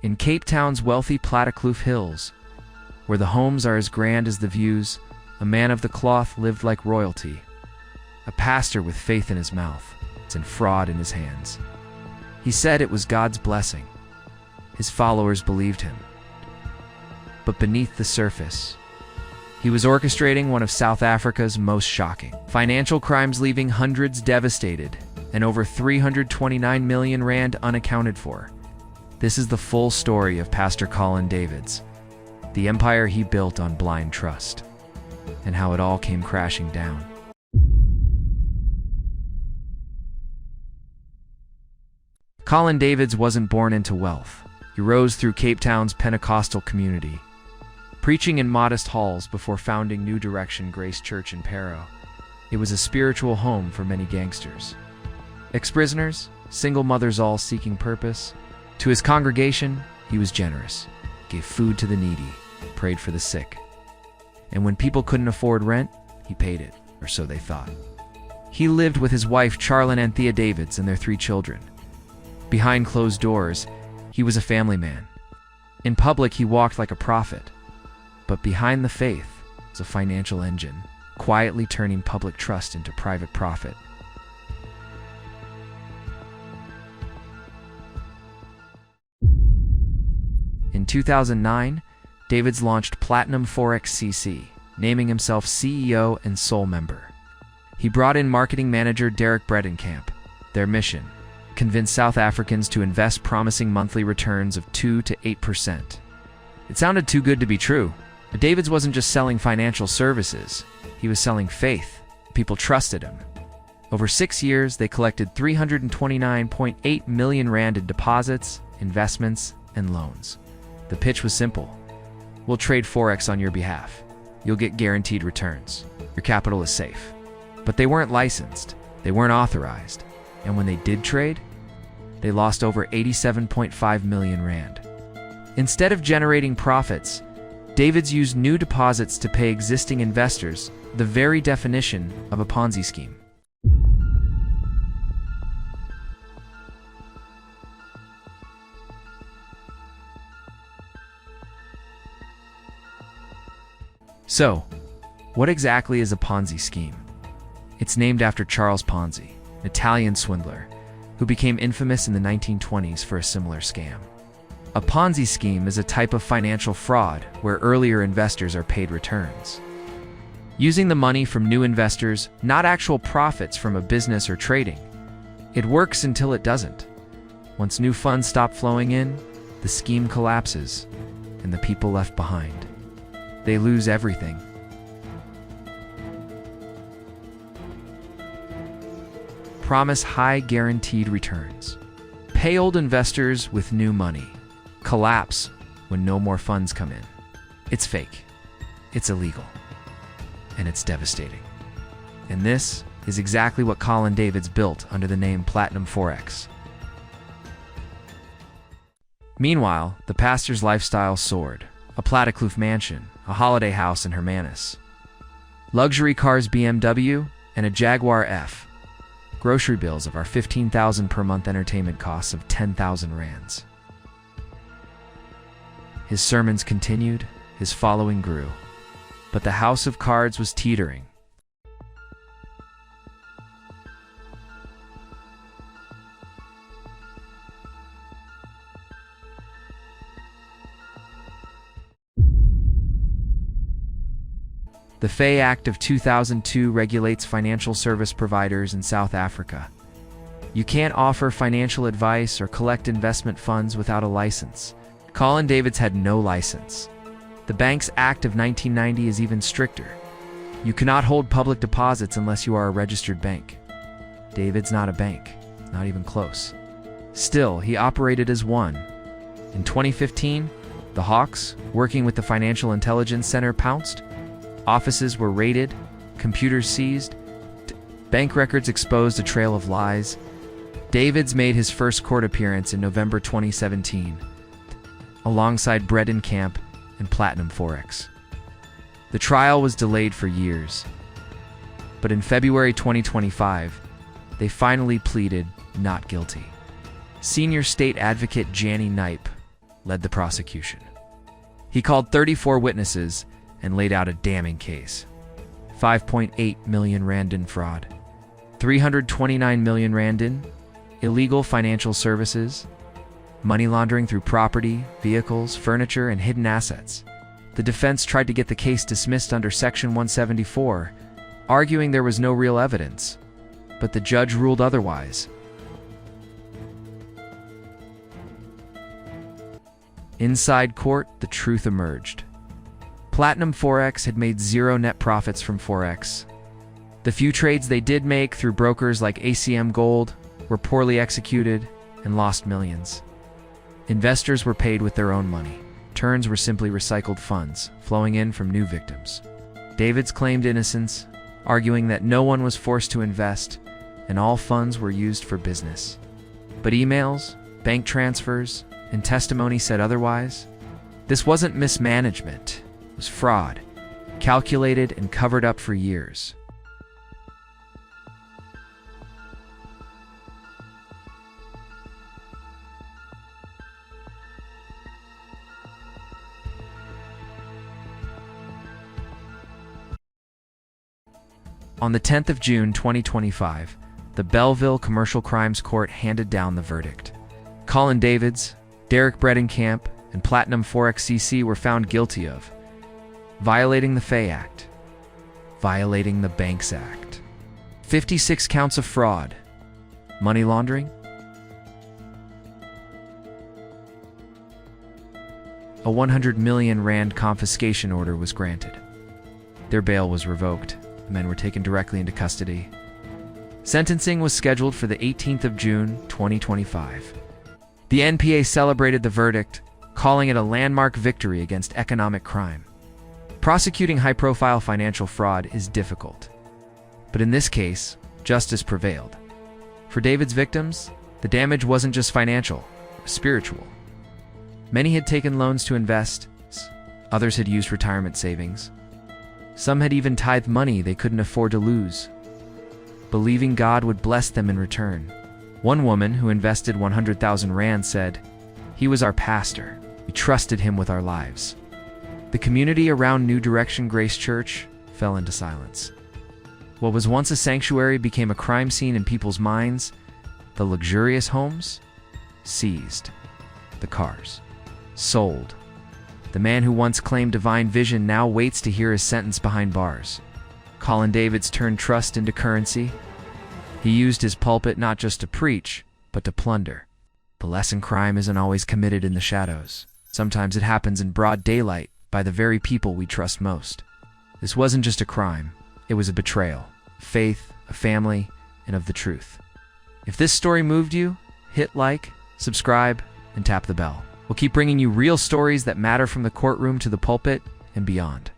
In Cape Town's wealthy Platinum Hills, where the homes are as grand as the views, a man of the cloth lived like royalty, a pastor with faith in his mouth and fraud in his hands. He said it was God's blessing. His followers believed him. But beneath the surface, he was orchestrating one of South Africa's most shocking financial crimes, leaving hundreds devastated and over 329 million rand unaccounted for. This is the full story of Pastor Colin Davids, the empire he built on blind trust, and how it all came crashing down. Colin Davids wasn't born into wealth. He rose through Cape Town's Pentecostal community, preaching in modest halls before founding New Direction Grace Church in Parow. It was a spiritual home for many gangsters, ex-prisoners, single mothers, all seeking purpose. To his congregation, he was generous, gave food to the needy, prayed for the sick. And when people couldn't afford rent, he paid it, or so they thought. He lived with his wife, Charlene Anthea Davids, and their 3 children. Behind closed doors, he was a family man. In public, he walked like a prophet. But behind the faith was a financial engine, quietly turning public trust into private profit. In 2009, Davids launched Platinum Forex CC, naming himself CEO and sole member. He brought in marketing manager Derek Bredenkamp. Their mission: convince South Africans to invest, promising monthly returns of 2 to 8%. It sounded too good to be true, but Davids wasn't just selling financial services. He was selling faith. People trusted him. Over 6 years, they collected 329.8 million rand in deposits, investments, and loans. The pitch was simple. We'll trade Forex on your behalf. You'll get guaranteed returns. Your capital is safe. But they weren't licensed. They weren't authorized. And when they did trade, they lost over 87.5 million rand. Instead of generating profits, Davids used new deposits to pay existing investors, the very definition of a Ponzi scheme. So, what exactly is a Ponzi scheme? It's named after Charles Ponzi, an Italian swindler who became infamous in the 1920s for a similar scam. A Ponzi scheme is a type of financial fraud where earlier investors are paid returns. Using the money from new investors, not actual profits from a business or trading. It works until it doesn't. Once new funds stop flowing in, the scheme collapses, and the people left behind, they lose everything. Promise high guaranteed returns. Pay old investors with new money. Collapse when no more funds come in. It's fake. It's illegal. And it's devastating. And this is exactly what Colin Davids built under the name Platinum Forex. Meanwhile, the pastor's lifestyle soared. A Platinum mansion, a holiday house in Hermanus, luxury cars BMW, and a Jaguar F. Grocery bills of our 15,000 per month, entertainment costs of 10,000 rands. His sermons continued, his following grew, but the house of cards was teetering. The FAI Act of 2002 regulates financial service providers in South Africa. You can't offer financial advice or collect investment funds without a license. Colin Davids had no license. The Banks Act of 1990 is even stricter. You cannot hold public deposits unless you are a registered bank. David's not a bank, not even close. Still, he operated as one. In 2015, the Hawks, working with the Financial Intelligence Center, pounced. Offices were raided, computers seized, bank records exposed, a trail of lies. Davids made his first court appearance in November 2017, alongside Bredenkamp and Platinum Forex. The trial was delayed for years, but in February 2025, they finally pleaded not guilty. Senior state advocate Jannie Knipe led the prosecution. He called 34 witnesses and laid out a damning case. 5.8 million rand in fraud, 329 million rand in illegal financial services, money laundering through property, vehicles, furniture, and hidden assets. The defense tried to get the case dismissed under Section 174, arguing there was no real evidence, but the judge ruled otherwise. Inside court, the truth emerged. Platinum Forex had made zero net profits from Forex. The few trades they did make through brokers like ACM Gold were poorly executed and lost millions. Investors were paid with their own money. Turns were simply recycled funds flowing in from new victims. Davids claimed innocence, arguing that no one was forced to invest and all funds were used for business. But emails, bank transfers, and testimony said otherwise. This wasn't mismanagement, it was fraud, calculated and covered up for years. On the 10th of June 2025, the Belleville Commercial Crimes Court handed down the verdict. Colin Davids, Derek Bredenkamp, and Platinum Forex CC were found guilty of violating the FAY Act, violating the Banks Act, 56 counts of fraud, money laundering, a 100 million rand confiscation order was granted. Their bail was revoked. The men were taken directly into custody. Sentencing was scheduled for the 18th of June, 2025. The NPA celebrated the verdict, calling it a landmark victory against economic crime. Prosecuting high-profile financial fraud is difficult. But in this case, justice prevailed. For David's victims, the damage wasn't just financial, it was spiritual. Many had taken loans to invest, others had used retirement savings. Some had even tithed money they couldn't afford to lose, believing God would bless them in return. One woman who invested 100,000 rand said, "He was our pastor. We trusted him with our lives." The community around New Direction Grace Church fell into silence. What was once a sanctuary became a crime scene in people's minds. The luxurious homes seized. The cars sold. The man who once claimed divine vision now waits to hear his sentence behind bars. Colin Davids turned trust into currency. He used his pulpit not just to preach, but to plunder. The lesson crime isn't always committed in the shadows. Sometimes it happens in broad daylight by the very people we trust most. This wasn't just a crime. It was a betrayal of faith, of family, and of the truth. If this story moved you, hit like, subscribe, and tap the bell. We'll keep bringing you real stories that matter from the courtroom to the pulpit and beyond.